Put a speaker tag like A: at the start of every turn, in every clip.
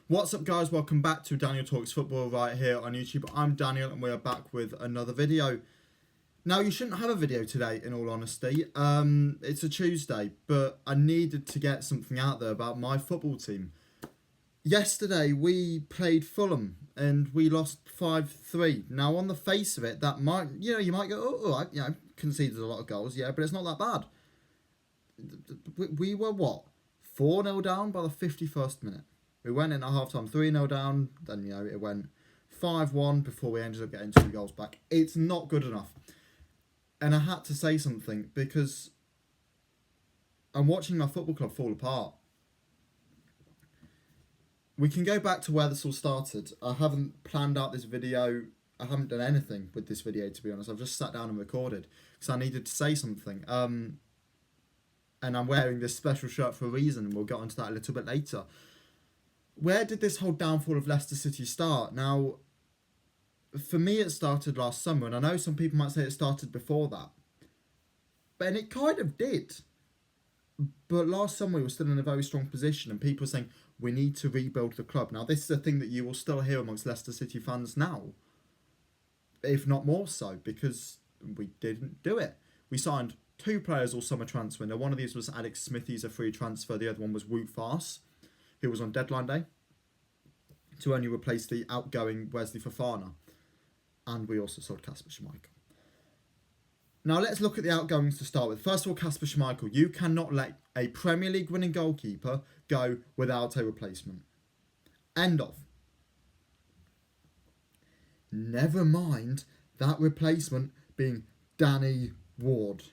A: What's up, guys? Welcome back to Daniel Talks Football right here on YouTube. I'm Daniel and we are back with another video. Now, you shouldn't have a video today, in all honesty. It's a Tuesday, but I needed to get something out there about my football team. Yesterday, we played Fulham and we lost 5-3. Now, on the face of it, that might, you might go, oh, all right, conceded a lot of goals, yeah, but it's not that bad. We were, 4-0 down by the 51st minute. We went in at half-time 3-0 down, then, it went 5-1 before we ended up getting 2 goals back. It's not good enough. And I had to say something because I'm watching my football club fall apart. We can go back to where this all started. I haven't planned out this video. I haven't done anything with this video, to be honest. I've just sat down and recorded because I needed to say something. And I'm wearing this special shirt for a reason, and we'll get onto that a little bit later. Where did this whole downfall of Leicester City start? Now, for me, it started last summer, and I know some people might say it started before that. And it kind of did. But last summer, we were still in a very strong position, and people were saying, we need to rebuild the club. Now, this is a thing that you will still hear amongst Leicester City fans now, if not more so, because we didn't do it. We signed 2 players all summer transfer window. One of these was Alex Smithies, a free transfer. The other one was Wout Faes, who was on deadline day, to only replace the outgoing Wesley Fofana. And we also sold Kasper Schmeichel. Now let's look at the outgoings to start with. First of all, Kasper Schmeichel. You cannot let a Premier League winning goalkeeper go without a replacement. End of. Never mind that replacement being Danny Ward.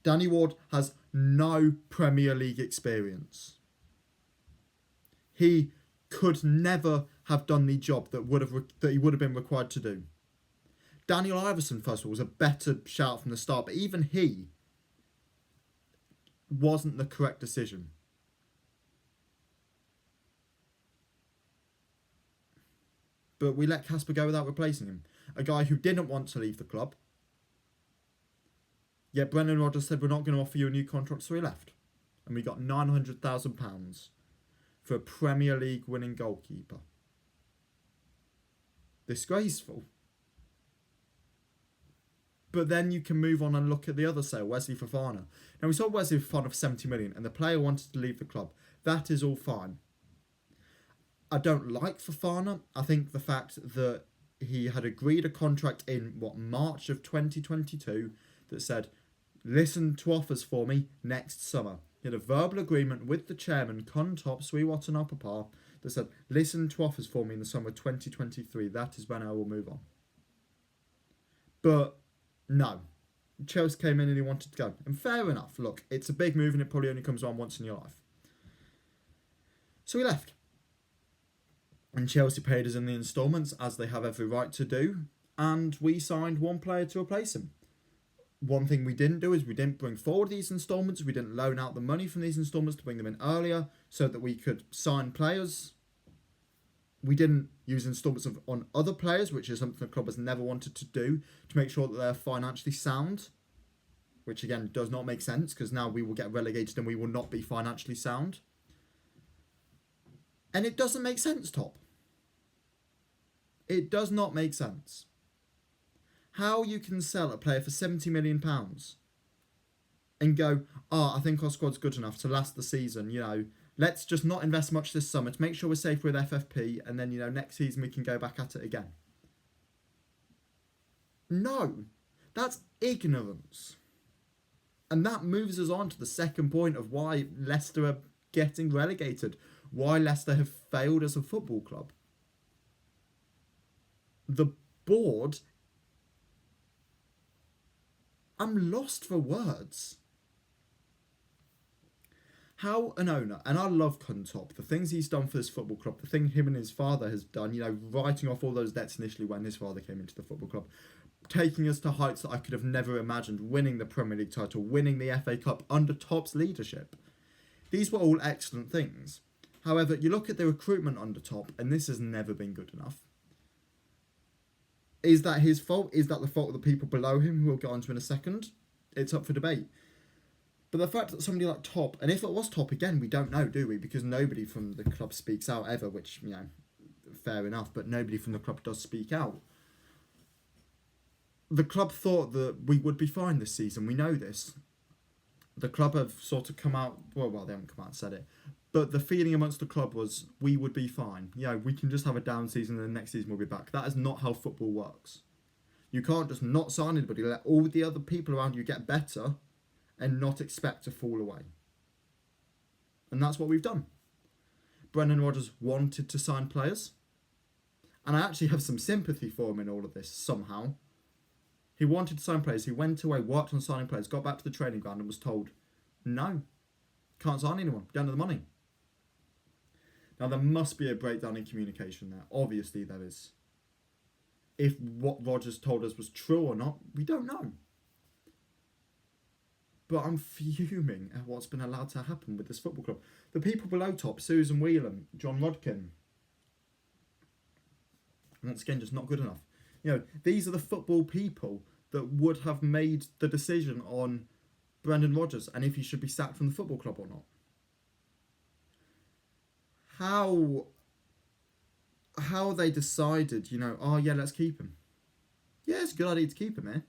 A: Danny Ward has no Premier League experience. He could never have done the job that he would have been required to do. Daniel Iverson, first of all, was a better shout from the start, but even he wasn't the correct decision. But we let Kasper go without replacing him. A guy who didn't want to leave the club. Yet Brendan Rodgers said, we're not going to offer you a new contract, so he left. And we got £900,000 for a Premier League winning goalkeeper. Disgraceful. But then you can move on and look at the other sale, Wesley Fofana. Now, we sold Wesley Fofana for 70 million and the player wanted to leave the club. That is all fine. I don't like Fofana. I think the fact that he had agreed a contract in, March of 2022 that said, listen to offers for me next summer. He had a verbal agreement with the chairman, Conte, Sriwatanapapa, that said, listen to offers for me in the summer of 2023. That is when I will move on. But no. Chelsea came in and he wanted to go. And fair enough. Look, it's a big move and it probably only comes around once in your life. So he left. And Chelsea paid us in the instalments, as they have every right to do. And we signed one player to replace him. One thing we didn't do is we didn't bring forward these instalments. We didn't loan out the money from these instalments to bring them in earlier so that we could sign players. We didn't use instalments on other players, which is something the club has never wanted to do, to make sure that they're financially sound. Which, again, does not make sense because now we will get relegated and we will not be financially sound. And it doesn't make sense, Top. It does not make sense. How you can sell a player for £70 million and go, I think our squad's good enough to last the season, let's just not invest much this summer to make sure we're safe with FFP, and then, next season we can go back at it again. No, that's ignorance. And that moves us on to the second point of why Leicester are getting relegated, why Leicester have failed as a football club. The board, I'm lost for words. How an owner, and I love Conte, the things he's done for this football club, the thing him and his father has done, writing off all those debts initially when his father came into the football club, taking us to heights that I could have never imagined, winning the Premier League title, winning the FA Cup under Top's leadership. These were all excellent things. However, you look at the recruitment under Top, and this has never been good enough. Is that his fault? Is that the fault of the people below him, who we'll get onto in a second? It's up for debate. But the fact that somebody like Top, and if it was Top again, we don't know, do we? Because nobody from the club speaks out ever, which, you know, fair enough, but nobody from the club does speak out. The club thought that we would be fine this season. We know this. The club have sort of come out, well, they haven't come out and said it, but the feeling amongst the club was we would be fine. Yeah, we can just have a down season and the next season we'll be back. That is not how football works. You can't just not sign anybody, let all the other people around you get better and not expect to fall away. And that's what we've done. Brendan Rodgers wanted to sign players. And I actually have some sympathy for him in all of this, somehow. He wanted to sign players. He went away, worked on signing players, got back to the training ground and was told, no, can't sign anyone, don't have the money. Now, there must be a breakdown in communication there. Obviously, there is. If what Rodgers told us was true or not, we don't know. But I'm fuming at what's been allowed to happen with this football club. The people below Top, Susan Whelan, John Rodkin, once again, just not good enough. You know, these are the football people that would have made the decision on Brendan Rodgers and if he should be sacked from the football club or not. How they decided, you know, oh yeah, let's keep him. Yeah, it's a good idea to keep him, eh?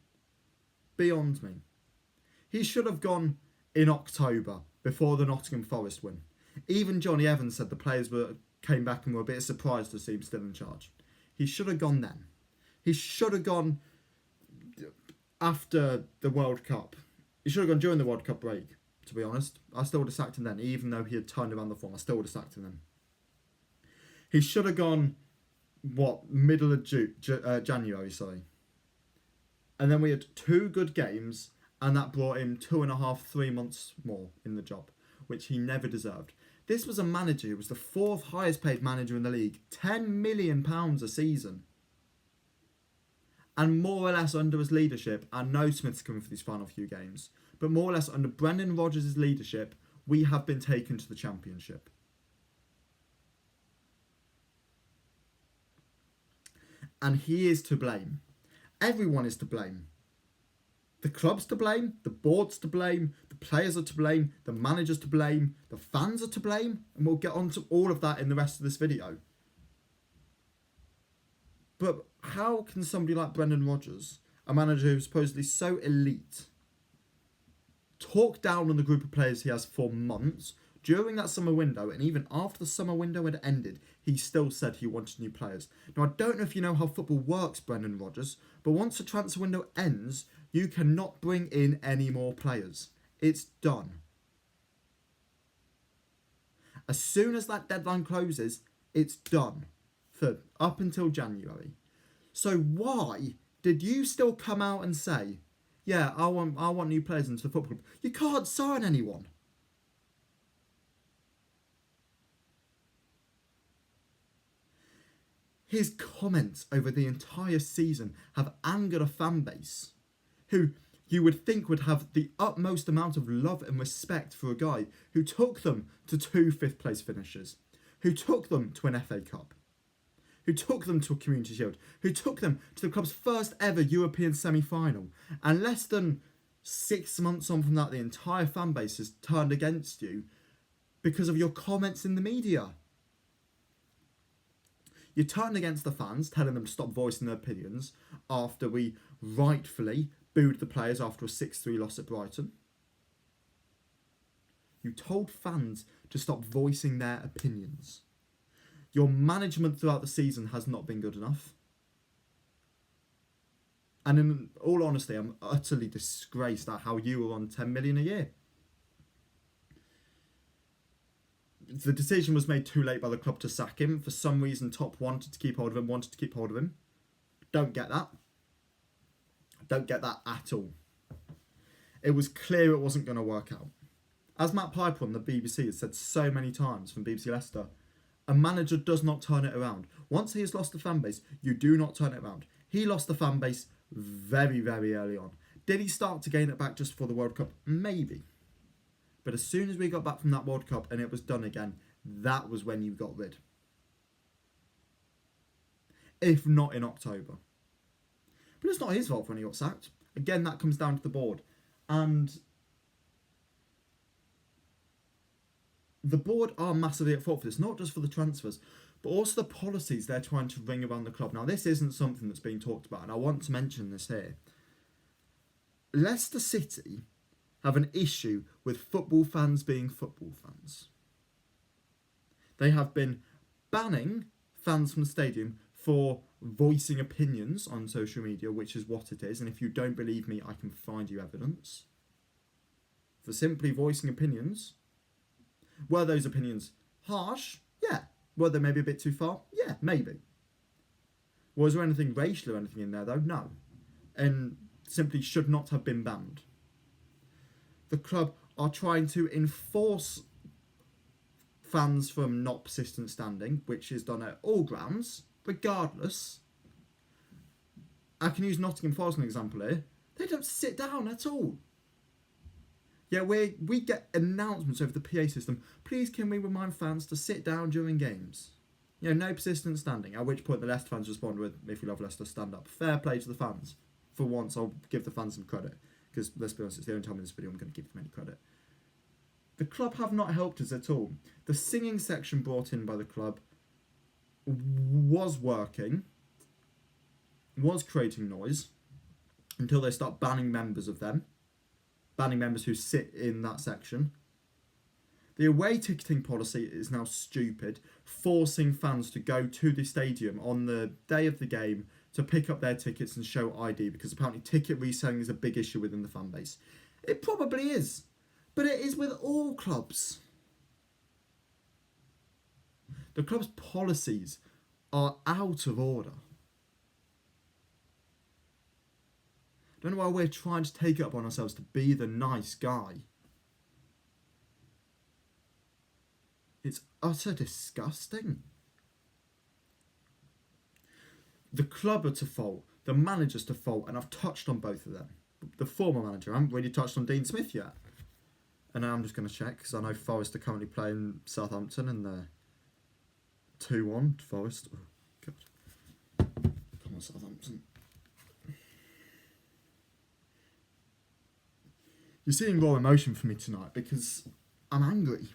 A: Beyond me. He should have gone in October before the Nottingham Forest win. Even Johnny Evans said the players came back and were a bit surprised to see him still in charge. He should have gone then. He should have gone after the World Cup. He should have gone during the World Cup break, to be honest. I still would have sacked him then, even though he had turned around the form. I still would have sacked him then. He should have gone, middle of January, sorry. And then we had 2 good games, and that brought him 2.5, 3 months more in the job, which he never deserved. This was a manager who was the 4th highest paid manager in the league, £10 million a season. And more or less under his leadership, I know Smith's coming for these final few games, but more or less under Brendan Rodgers' leadership, we have been taken to the Championship. And he is to blame. Everyone is to blame. The club's to blame, the board's to blame, the players are to blame, the manager's to blame, the fans are to blame, and we'll get on to all of that in the rest of this video. But how can somebody like Brendan Rodgers, a manager who's supposedly so elite, talk down on the group of players he has for months, during that summer window, and even after the summer window had ended, he still said he wanted new players. Now, I don't know if you know how football works, Brendan Rodgers, but once the transfer window ends, you cannot bring in any more players. It's done. As soon as that deadline closes, it's done. For up until January. So why did you still come out and say, yeah, I want new players into the football club? You can't sign anyone. His comments over the entire season have angered a fan base who you would think would have the utmost amount of love and respect for a guy who took them to 2 5th-place finishes, who took them to an FA Cup, who took them to a Community Shield, who took them to the club's first ever European semi-final. And less than 6 months on from that, the entire fan base has turned against you because of your comments in the media. You turned against the fans, telling them to stop voicing their opinions after we rightfully booed the players after a 6-3 loss at Brighton. You told fans to stop voicing their opinions. Your management throughout the season has not been good enough. And in all honesty, I'm utterly disgraced at how you were on 10 million a year. The decision was made too late by the club to sack him. For some reason, Top wanted to keep hold of him, Don't get that. Don't get that at all. It was clear it wasn't going to work out. As Matt Piper on the BBC has said so many times from BBC Leicester, a manager does not turn it around. Once he has lost the fan base, you do not turn it around. He lost the fan base very, very early on. Did he start to gain it back just before the World Cup? Maybe. But as soon as we got back from that World Cup and it was done again, that was when you got rid. If not in October. But it's not his fault when he got sacked. Again, that comes down to the board. And the board are massively at fault for this, not just for the transfers, but also the policies they're trying to ring around the club. Now, this isn't something that's being talked about, and I want to mention this here. Leicester City have an issue with football fans being football fans. They have been banning fans from the stadium for voicing opinions on social media, which is what it is. And if you don't believe me, I can find you evidence. For simply voicing opinions. Were those opinions harsh? Yeah. Were they maybe a bit too far? Yeah, maybe. Was there anything racial or anything in there, though? No. And simply should not have been banned. The club are trying to enforce fans from not persistent standing, which is done at all grounds, regardless. I can use Nottingham Forest as an example here. They don't sit down at all. Yeah, we get announcements over the PA system. Please can we remind fans to sit down during games? You know, no persistent standing. At which point the Leicester fans respond with, if you love Leicester, stand up. Fair play to the fans. For once, I'll give the fans some credit. Because, let's be honest, it's the only time in this video I'm going to give them any credit. The club have not helped us at all. The singing section brought in by the club was working, was creating noise, until they start banning members of them. Banning members who sit in that section. The away ticketing policy is now stupid, forcing fans to go to the stadium on the day of the game to pick up their tickets and show ID, because apparently ticket reselling is a big issue within the fan base. It probably is, but it is with all clubs. The club's policies are out of order. I don't know why we're trying to take it up on ourselves to be the nice guy. It's utter disgusting. The club are to fault, the manager's to fault, and I've touched on both of them. The former manager, I haven't really touched on Dean Smith yet. And I'm just going to check, because I know Forest are currently playing Southampton, and they're 2-1 Forest. Oh, God. Come on, Southampton. You're seeing raw emotion for me tonight because I'm angry.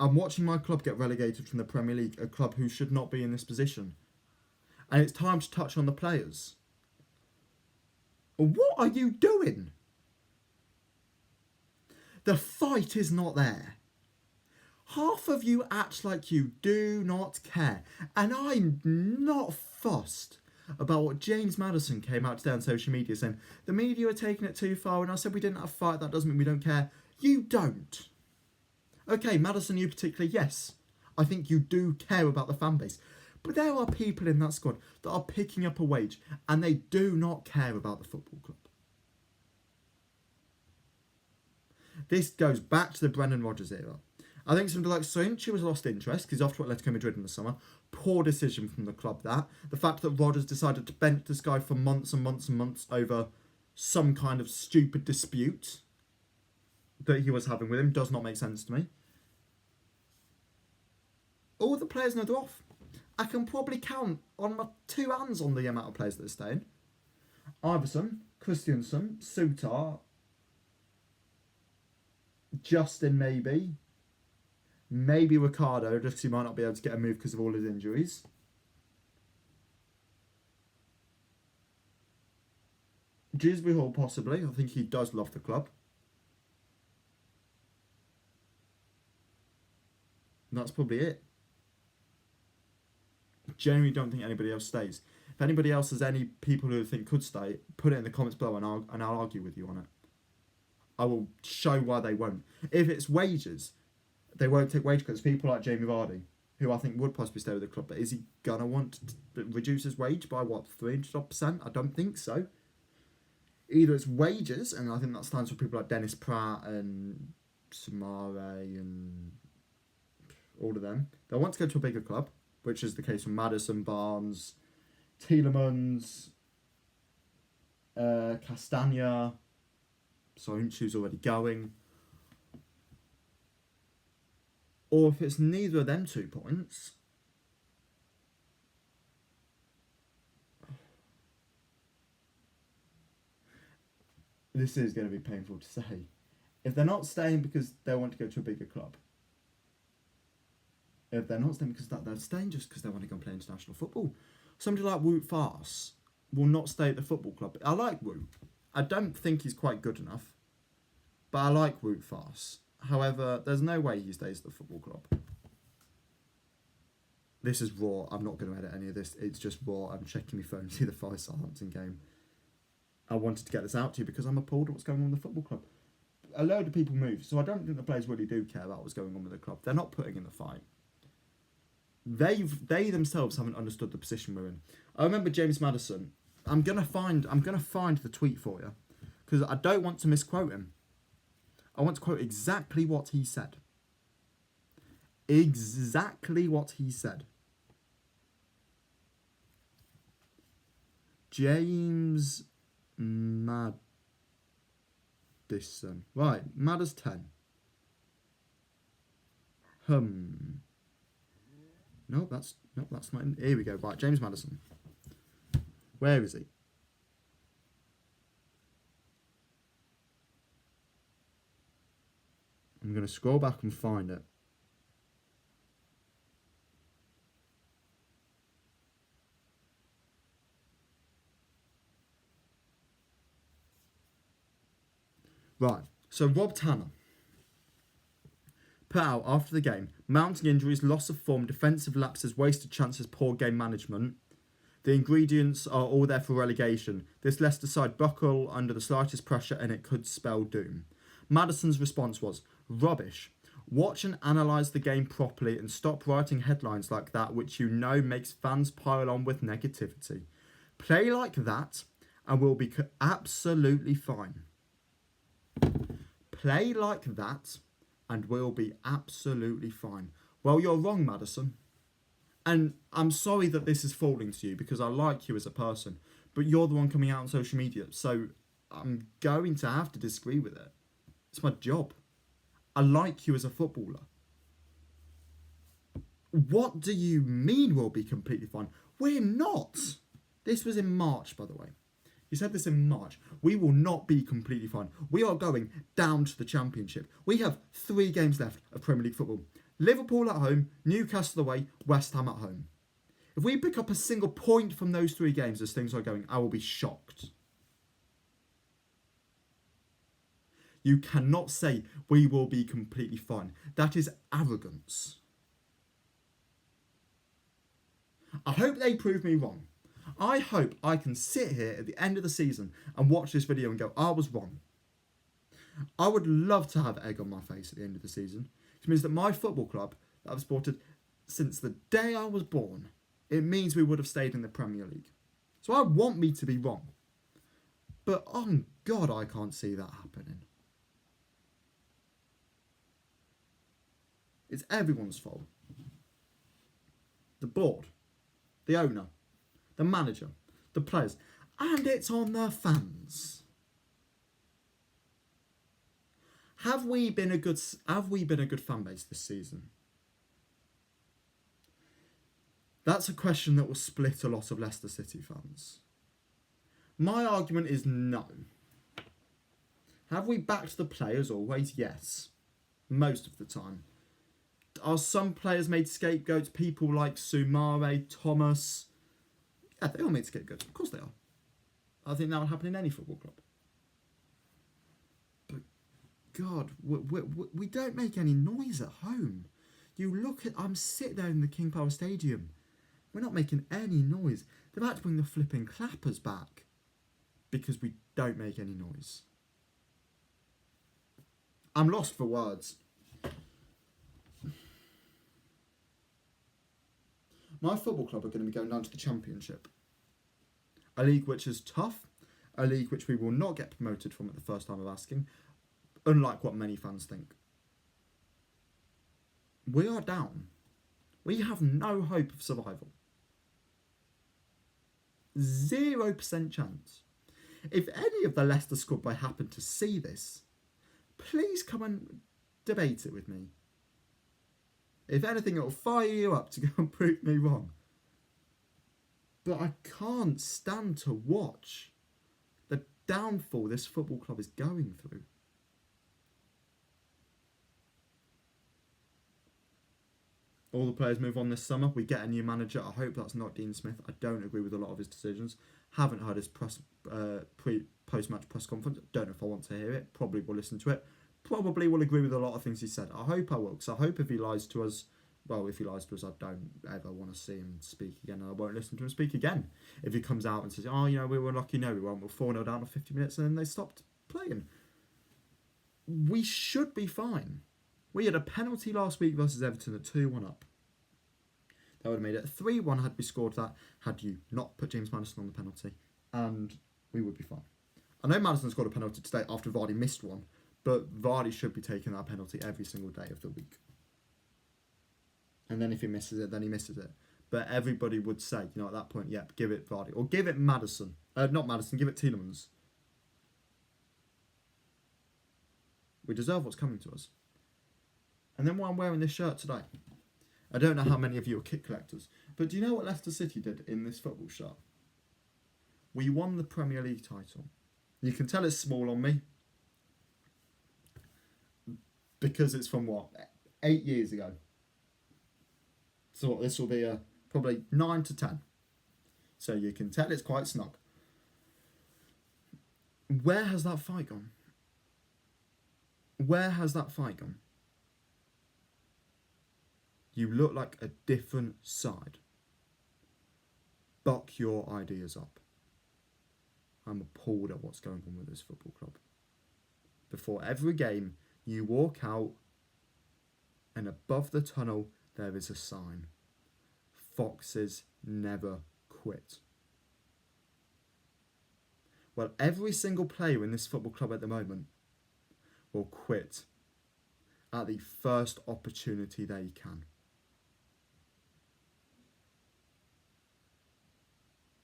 A: I'm watching my club get relegated from the Premier League, a club who should not be in this position. And it's time to touch on the players. What are you doing? The fight is not there. Half of you act like you do not care. And I'm not fussed about what James Maddison came out today on social media saying, the media are taking it too far, and I said we didn't have a fight, that doesn't mean we don't care. You don't. Okay, Maddison, you particularly, yes. I think you do care about the fan base. But there are people in that squad that are picking up a wage, and they do not care about the football club. This goes back to the Brendan Rodgers era. I think somebody like Soinchi was lost interest because he's off to Atletico Madrid in the summer. Poor decision from the club, that. The fact that Rodgers decided to bench this guy for months and months and months over some kind of stupid dispute that he was having with him does not make sense to me. All the players know they're off. I can probably count on my two hands on the amount of players that are staying. Iverson, Christiansen, Sutar, Justin maybe Ricardo, just because he might not be able to get a move because of all his injuries. Gisby Hall possibly, I think he does love the club. And that's probably it. Genuinely don't think anybody else stays. If anybody else has any people who think could stay, put it in the comments below and I'll argue with you on it. I will show why they won't. If it's wages, they won't take wage cuts. People like Jamie Vardy, who I think would possibly stay with the club, but is he gonna want to reduce his wage by what, 300%? I don't think so. Either it's wages, and I think that stands for people like Dennis Pratt and Samare and all of them. They want to go to a bigger club, which is the case for Maddison, Barnes, Tielemans, Castagna. Soinchu's already going. Or if it's neither of them 2 points, this is going to be painful to say. If they're not staying because they want to go to a bigger club, If they're not staying because that, they're staying just because they want to go and play international football. Somebody like Wout Faes will not stay at the football club. I like Wout. I don't think he's quite good enough, but I like Wout Faes. However, there's no way he stays at the football club. This is raw. I'm not going to edit any of this. It's just raw. I'm checking my phone to see the Southampton game. I wanted to get this out to you because I'm appalled at what's going on with the football club. A load of people move, so I don't think the players really do care about what's going on with the club. They're not putting in the fight. They themselves haven't understood the position we're in. I remember James Maddison. I'm gonna find the tweet for you because I don't want to misquote him. I want to quote exactly what he said. Exactly what he said. James Maddison. Right, Madder's 10. No, that's not in. Here we go. Right, James Maddison. Where is he? I'm going to scroll back and find it. Right, so Rob Tanner put out after the game, mounting injuries, loss of form, defensive lapses, wasted chances, poor game management. The ingredients are all there for relegation. This Leicester side buckle under the slightest pressure and it could spell doom. Maddison's response was, rubbish. Watch and analyse the game properly and stop writing headlines like that which you know makes fans pile on with negativity. Play like that and we'll be absolutely fine. Play like that and we'll be absolutely fine. Well, you're wrong, Maddison. And I'm sorry that this is falling to you because I like you as a person, but you're the one coming out on social media, so I'm going to have to disagree with it. It's my job. I like you as a footballer. What do you mean we'll be completely fine? We're not. This was in March, by the way. He said this in March. We will not be completely fine. We are going down to the Championship. We have 3 games left of Premier League football. Liverpool at home, Newcastle away, West Ham at home. If we pick up a single point from those 3 games as things are going, I will be shocked. You cannot say we will be completely fine. That is arrogance. I hope they prove me wrong. I hope I can sit here at the end of the season and watch this video and go, I was wrong. I would love to have egg on my face at the end of the season. It means that my football club that I've supported since the day I was born, it means we would have stayed in the Premier League. So I want me to be wrong. But on God, I can't see that happening. It's everyone's fault. The board, the owner, the manager, the players, and it's on the fans. Have we been a good fan base this season? That's a question that will split a lot of Leicester City fans. My argument is no. Have we backed the players always? Yes. Most of the time. Are some players made scapegoats? People like Soumare, Thomas. Yeah, they all made scapegoats. Of course they are. I think that would happen in any football club. But God, we don't make any noise at home. You look at, I'm sitting there in the King Power Stadium. We're not making any noise. They've had to bring the flipping clappers back because we don't make any noise. I'm lost for words. My football club are going to be going down to the Championship. A league which is tough. A league which we will not get promoted from at the first time of asking. Unlike what many fans think. We are down. We have no hope of survival. 0% chance. If any of the Leicester squad I happen to see this, please come and debate it with me. If anything, it'll fire you up to go and prove me wrong. But I can't stand to watch the downfall this football club is going through. all the players move on this summer. We get a new manager. I hope that's not Dean Smith. I don't agree with a lot of his decisions. Haven't heard his post-match press conference. Don't know if I want to hear it. Probably will listen to it. Probably will agree with a lot of things he said. I hope I will, because I hope if he lies to us, well, if he lies to us, I don't ever want to see him speak again, and I won't listen to him speak again. If he comes out and says, oh, you know, we were lucky, no, we weren't. We're 4-0 down for 50 minutes, and then they stopped playing. We should be fine. We had a penalty last week versus Everton at 2-1 up. That would have made it 3-1 had we scored that, had you not put James Maddison on the penalty, and we would be fine. I know Maddison scored a penalty today after Vardy missed one, but Vardy should be taking that penalty every single day of the week. And then if he misses it, then he misses it. But everybody would say, you know, at that point, yep, give it Vardy. Or give it Maddison. Not Maddison, give it Tielemans. We deserve what's coming to us. And then why I'm wearing this shirt today. I don't know how many of you are kit collectors, but do you know what Leicester City did in this football shirt? We won the Premier League title. You can tell it's small on me, because it's from what? 8 years ago. So this will be probably 9 to 10. So you can tell it's quite snug. Where has that fight gone? Where has that fight gone? You look like a different side. Buck your ideas up. I'm appalled at what's going on with this football club. Before every game, you walk out and above the tunnel there is a sign. Foxes never quit. Well, every single player in this football club at the moment will quit at the first opportunity they can.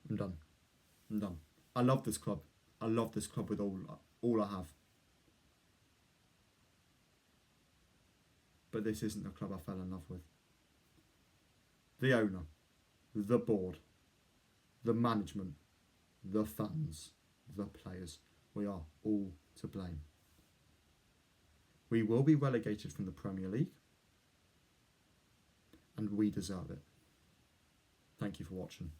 A: I'm done. I love this club. I love this club with all I have. But this isn't the club I fell in love with. The owner, the board, the management, the fans, the players. We are all to blame. We will be relegated from the Premier League, and we deserve it. Thank you for watching.